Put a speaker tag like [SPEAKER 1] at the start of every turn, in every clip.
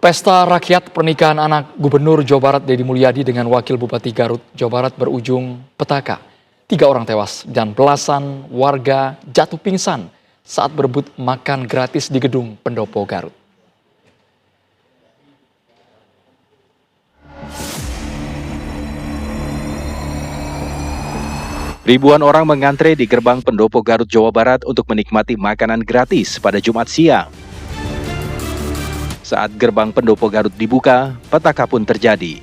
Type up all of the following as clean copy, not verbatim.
[SPEAKER 1] Pesta rakyat pernikahan anak Gubernur Jawa Barat Deddy Mulyadi dengan Wakil Bupati Garut, Jawa Barat berujung petaka. 3 orang tewas dan belasan warga jatuh pingsan saat berebut makan gratis di gedung pendopo Garut.
[SPEAKER 2] Ribuan orang mengantre di gerbang pendopo Garut, Jawa Barat untuk menikmati makanan gratis pada Jumat siang. Saat gerbang pendopo Garut dibuka, petaka pun terjadi.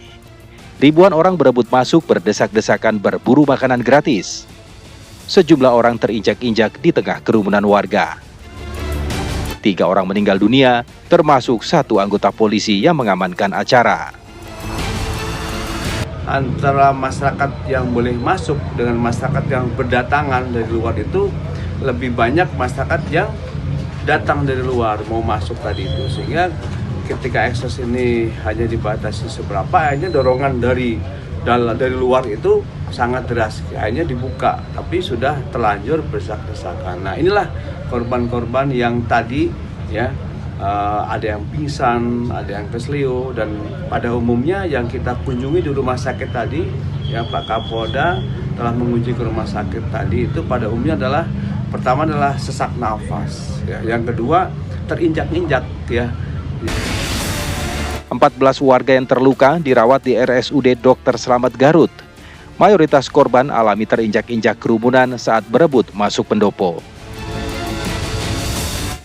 [SPEAKER 2] Ribuan orang berebut masuk berdesak-desakan berburu makanan gratis. Sejumlah orang terinjak-injak di tengah kerumunan warga. 3 orang meninggal dunia, termasuk 1 anggota polisi yang mengamankan acara.
[SPEAKER 3] Antara masyarakat yang boleh masuk dengan masyarakat yang berdatangan dari luar itu lebih banyak masyarakat yang datang dari luar mau masuk tadi itu, sehingga ketika akses ini hanya dibatasi seberapa, akhirnya dorongan dari luar itu sangat deras, akhirnya dibuka tapi sudah terlanjur berdesak-desakan. Nah, inilah korban-korban yang tadi ya, ada yang pingsan, ada yang kesleo, dan pada umumnya yang kita kunjungi di rumah sakit tadi ya, Pak Kapolda telah mengunjungi ke rumah sakit tadi, itu pada umumnya adalah pertama adalah sesak nafas ya, yang kedua terinjak-injak ya.
[SPEAKER 2] 14 warga yang terluka dirawat di RSUD Dr. Slamet Garut. Mayoritas korban alami terinjak-injak kerumunan saat berebut masuk pendopo.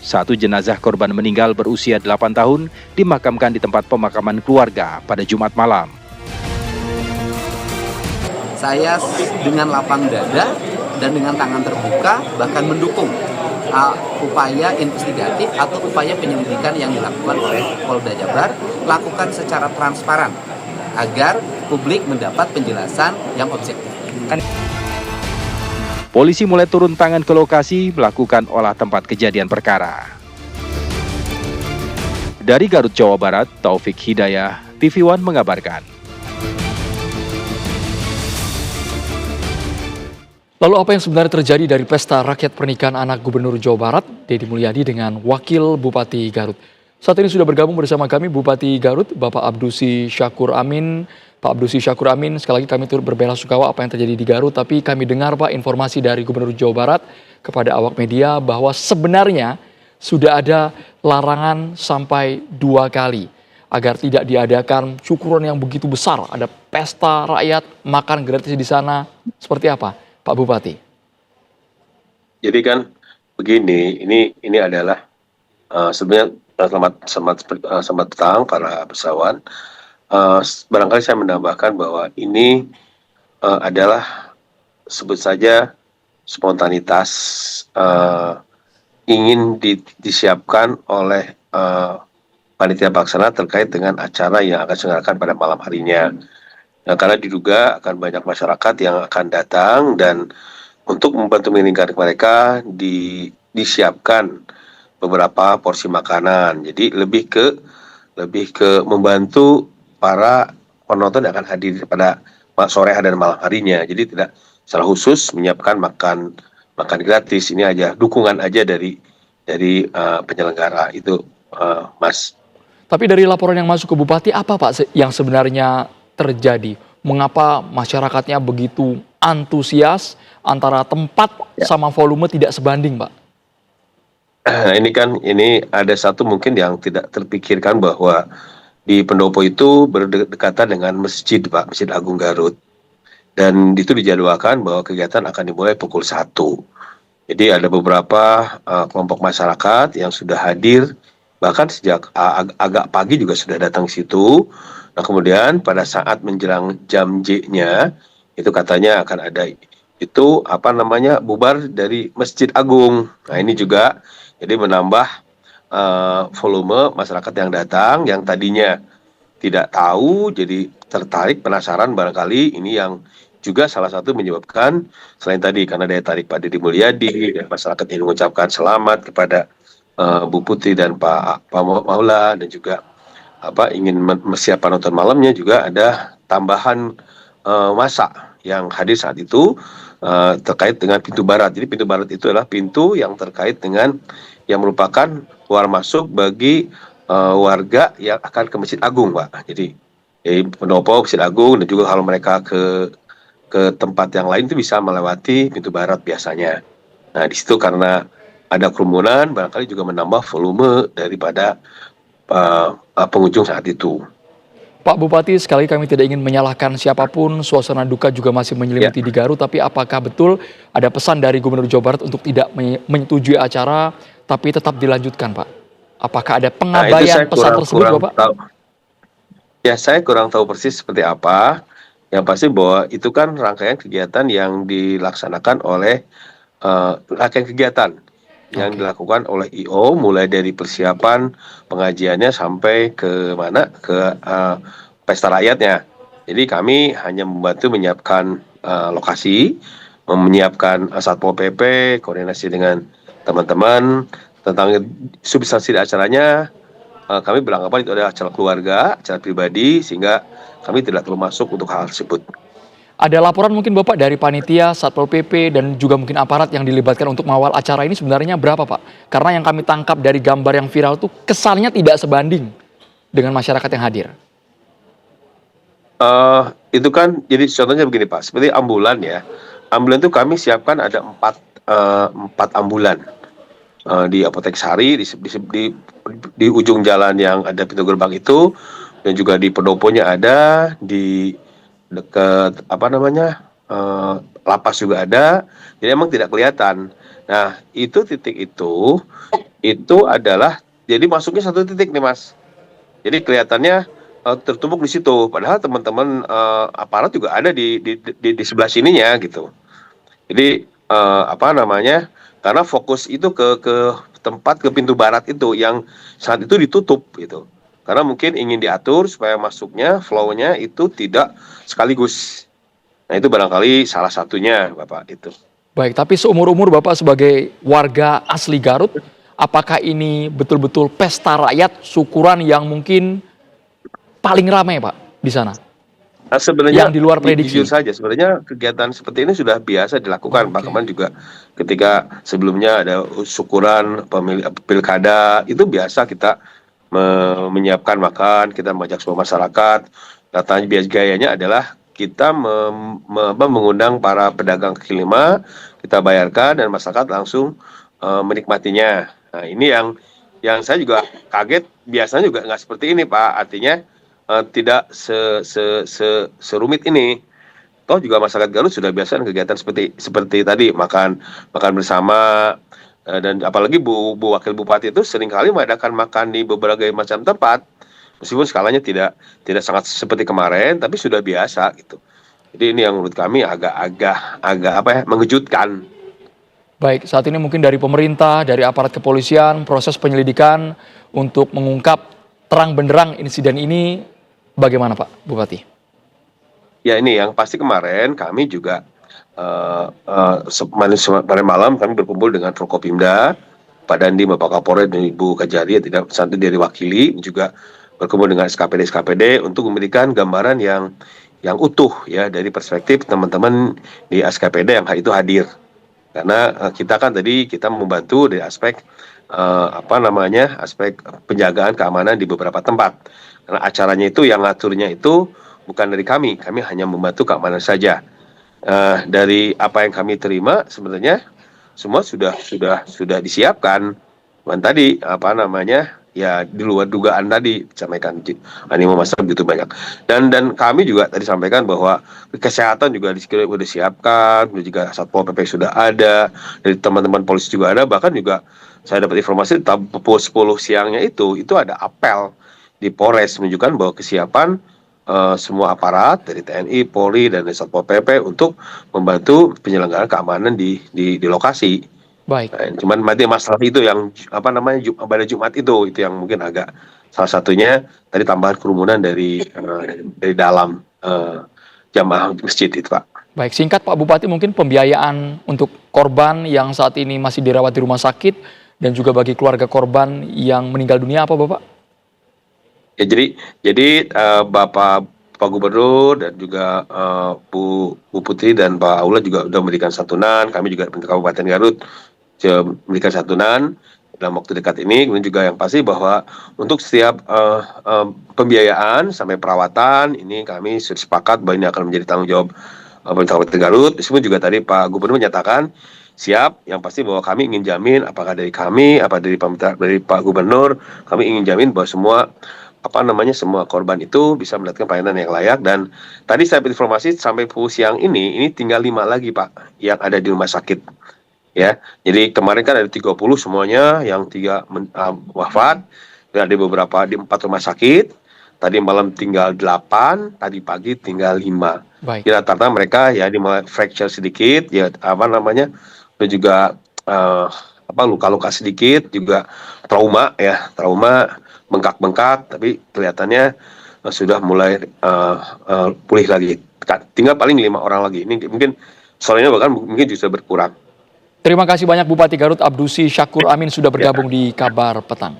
[SPEAKER 2] 1 jenazah korban meninggal berusia 8 tahun dimakamkan di tempat pemakaman keluarga pada Jumat malam.
[SPEAKER 4] Saya dengan lapang dada dan dengan tangan terbuka bahkan mendukung upaya investigatif atau upaya penyelidikan yang dilakukan oleh Polda Jabar, lakukan secara transparan agar publik mendapat penjelasan yang objektif.
[SPEAKER 2] Polisi mulai turun tangan ke lokasi melakukan olah tempat kejadian perkara. Dari Garut, Jawa Barat, Taufik Hidayah, TV One mengabarkan.
[SPEAKER 1] Lalu apa yang sebenarnya terjadi dari pesta rakyat pernikahan anak Gubernur Jawa Barat, Deddy Mulyadi dengan Wakil Bupati Garut? Saat ini sudah bergabung bersama kami Bupati Garut, Bapak Abdusi Syakur Amin. Pak Abdusi Syakur Amin, sekali lagi kami turut berbela-sungkawa apa yang terjadi di Garut, tapi kami dengar Pak informasi dari Gubernur Jawa Barat kepada awak media bahwa sebenarnya sudah ada larangan sampai 2 kali agar tidak diadakan syukuran yang begitu besar, ada pesta rakyat, makan gratis di sana, seperti apa Pak Bupati?
[SPEAKER 5] Jadi kan begini, ini adalah sebenarnya selamat petang para pesawat. Barangkali saya menambahkan bahwa ini adalah sebut saja spontanitas ingin disiapkan oleh panitia pelaksana terkait dengan acara yang akan diselenggarakan pada malam harinya. Nah, karena diduga akan banyak masyarakat yang akan datang dan untuk membantu mengingatkan mereka disiapkan beberapa porsi makanan. Jadi lebih ke membantu para penonton yang akan hadir pada sore hari dan malam harinya. Jadi tidak secara khusus menyiapkan makan gratis. Ini aja dukungan aja dari penyelenggara itu, Mas.
[SPEAKER 1] Tapi dari laporan yang masuk ke Bupati, apa Pak yang sebenarnya terjadi? Mengapa masyarakatnya begitu antusias antara tempat sama volume tidak sebanding, Pak?
[SPEAKER 5] Ini ada satu mungkin yang tidak terpikirkan bahwa di pendopo itu berdekatan dengan masjid, Pak, Masjid Agung Garut. Dan itu dijadwalkan bahwa kegiatan akan dimulai pukul 1. Jadi ada beberapa kelompok masyarakat yang sudah hadir, bahkan sejak agak pagi juga sudah datang ke situ. Nah, kemudian pada saat menjelang jam J-nya, itu katanya akan ada bubar dari Masjid Agung. Nah, ini juga jadi menambah volume masyarakat yang datang, yang tadinya tidak tahu, jadi tertarik, penasaran barangkali. Ini yang juga salah satu menyebabkan, selain tadi karena daya tarik Pak Deddy Mulyadi, dan masyarakat yang mengucapkan selamat kepada Bu Putri dan Pak Maula, dan juga ingin siapkan nonton malamnya, juga ada tambahan masa yang hadir saat itu terkait dengan pintu barat. Jadi pintu barat itu adalah pintu yang terkait dengan yang merupakan keluar masuk bagi warga yang akan ke Masjid Agung, Pak. Jadi pendopo Masjid Agung, dan juga kalau mereka ke tempat yang lain itu bisa melewati pintu barat biasanya. Nah, di situ karena ada kerumunan, barangkali juga menambah volume daripada pengunjung saat itu.
[SPEAKER 1] Pak Bupati, sekali lagi kami tidak ingin menyalahkan siapapun, suasana duka juga masih menyelimuti di Garut, tapi apakah betul ada pesan dari Gubernur Jawa Barat untuk tidak menyetujui acara, tapi tetap dilanjutkan, Pak? Apakah ada
[SPEAKER 5] Nah, itu
[SPEAKER 1] pengabaian
[SPEAKER 5] saya
[SPEAKER 1] pesan tersebut, Bapak?
[SPEAKER 5] tahu. Ya, saya kurang tahu persis seperti apa. Yang pasti bahwa itu kan rangkaian kegiatan yang dilaksanakan oleh rangkaian kegiatan yang
[SPEAKER 1] Oke.
[SPEAKER 5] dilakukan oleh IO, mulai dari persiapan pengajiannya sampai ke mana, ke pesta rakyatnya. Jadi kami hanya membantu menyiapkan lokasi, menyiapkan Satpol PP, koordinasi dengan teman-teman tentang substansi acaranya. Kami beranggapan itu adalah acara keluarga, acara pribadi, sehingga kami tidak terlalu masuk untuk hal tersebut.
[SPEAKER 1] Ada laporan mungkin Bapak dari panitia, Satpol PP, dan juga mungkin aparat yang dilibatkan untuk mengawal acara ini sebenarnya berapa, Pak? Karena yang kami tangkap dari gambar yang viral itu kesannya tidak sebanding dengan masyarakat yang hadir.
[SPEAKER 5] Itu kan, jadi contohnya begini Pak, seperti ambulan ya. Ambulan itu kami siapkan ada empat ambulan di Apotek Sari, di ujung jalan yang ada pintu gerbang itu, dan juga di pendoponya ada, di dekat lapas juga ada. Jadi emang tidak kelihatan. Nah, itu titik itu adalah, jadi masuknya satu titik nih Mas. Jadi kelihatannya tertumpuk di situ. Padahal teman-teman aparat juga ada di sebelah sininya gitu. Jadi karena fokus itu ke tempat, ke pintu barat itu yang saat itu ditutup gitu. Karena mungkin ingin diatur supaya masuknya, flow-nya itu tidak sekaligus. Nah, itu barangkali salah satunya, Bapak, itu.
[SPEAKER 1] Baik, tapi seumur-umur Bapak sebagai warga asli Garut, apakah ini betul-betul pesta rakyat syukuran yang mungkin paling ramai, Pak, di sana?
[SPEAKER 5] Nah, sebenarnya
[SPEAKER 1] Yang di luar prediksi.
[SPEAKER 5] jujur saja, sebenarnya kegiatan seperti ini sudah biasa dilakukan, Pak. Kemarin juga ketika sebelumnya ada syukuran pilkada, itu biasa kita menyiapkan makan, kita mengajak semua masyarakat. Datanya biasa gayanya adalah kita mengundang para pedagang kaki lima, kita bayarkan dan masyarakat langsung menikmatinya. Nah, ini yang saya juga kaget, biasanya juga nggak seperti ini, Pak. Artinya tidak serumit ini. Toh juga masyarakat Garut sudah biasa kegiatan seperti tadi, makan bersama, dan apalagi Bu Wakil Bupati itu seringkali mengadakan makan di berbagai macam tempat, meskipun skalanya tidak sangat seperti kemarin, tapi sudah biasa gitu. Jadi ini yang menurut kami agak mengejutkan.
[SPEAKER 1] Baik, saat ini mungkin dari pemerintah, dari aparat kepolisian, proses penyelidikan untuk mengungkap terang benderang insiden ini bagaimana, Pak Bupati?
[SPEAKER 5] Ya, ini yang pasti kemarin kami juga kemarin malam kami berkumpul dengan Forkopimda, Pak Dandi, Bapak Kapolres, dan Ibu Kajari, tidak satu dari wakili, juga berkumpul dengan SKPD untuk memberikan gambaran yang utuh ya dari perspektif teman-teman di SKPD yang itu hadir. Karena kita kan tadi kita membantu dari aspek aspek penjagaan keamanan di beberapa tempat. Karena acaranya itu yang ngaturnya itu bukan dari kami hanya membantu keamanan saja. Dari apa yang kami terima sebenarnya semua sudah disiapkan. Dan tadi ya di luar dugaan tadi disampaikan animo masyarakat begitu banyak. Dan kami juga tadi sampaikan bahwa kesehatan juga sudah disiapkan, juga Satpol PP sudah ada, dari teman-teman polisi juga ada, bahkan juga saya dapat informasi pukul 10 siangnya itu ada apel di Polres menunjukkan bahwa kesiapan semua aparat dari TNI, Polri, dan Satpol PP untuk membantu penyelenggaraan keamanan di lokasi.
[SPEAKER 1] Baik.
[SPEAKER 5] Nah, cuman masalah itu yang pada Jumat itu yang mungkin agak salah satunya tadi tambahan kerumunan dari dalam jamaah masjid itu, Pak.
[SPEAKER 1] Baik, singkat Pak Bupati, mungkin pembiayaan untuk korban yang saat ini masih dirawat di rumah sakit dan juga bagi keluarga korban yang meninggal dunia apa, Bapak?
[SPEAKER 5] Ya, jadi Pak Gubernur dan juga Bu Putri dan Pak Aula juga sudah memberikan santunan. Kami juga di Kabupaten Garut memberikan santunan. dalam waktu dekat ini. Kemudian juga yang pasti bahwa untuk setiap pembiayaan sampai perawatan ini kami sudah sepakat bahwa ini akan menjadi tanggung jawab pemerintah Kabupaten Garut. Meskipun juga tadi Pak Gubernur menyatakan siap, yang pasti bahwa kami ingin jamin apakah dari kami, apa dari pemerintah, dari Pak Gubernur, kami ingin jamin bahwa semua korban itu bisa mendapatkan pelayanan yang layak. Dan tadi saya dapat informasi sampai siang ini tinggal 5 lagi Pak yang ada di rumah sakit. Ya, jadi kemarin kan ada 30 semuanya, yang 3 wafat, dan ada beberapa di 4 rumah sakit. Tadi malam tinggal 8, tadi pagi tinggal 5.
[SPEAKER 1] Baik.
[SPEAKER 5] Ya, rata-rata mereka ya dimulai fracture sedikit, ya dan juga luka-luka sedikit, juga trauma bengkak-bengkak, tapi kelihatannya sudah mulai pulih lagi. Tinggal paling 5 orang lagi. Ini mungkin soalnya bahkan mungkin bisa berkurang.
[SPEAKER 1] Terima kasih banyak Bupati Garut Abdusi Syakur Amin sudah bergabung di Kabar Petang.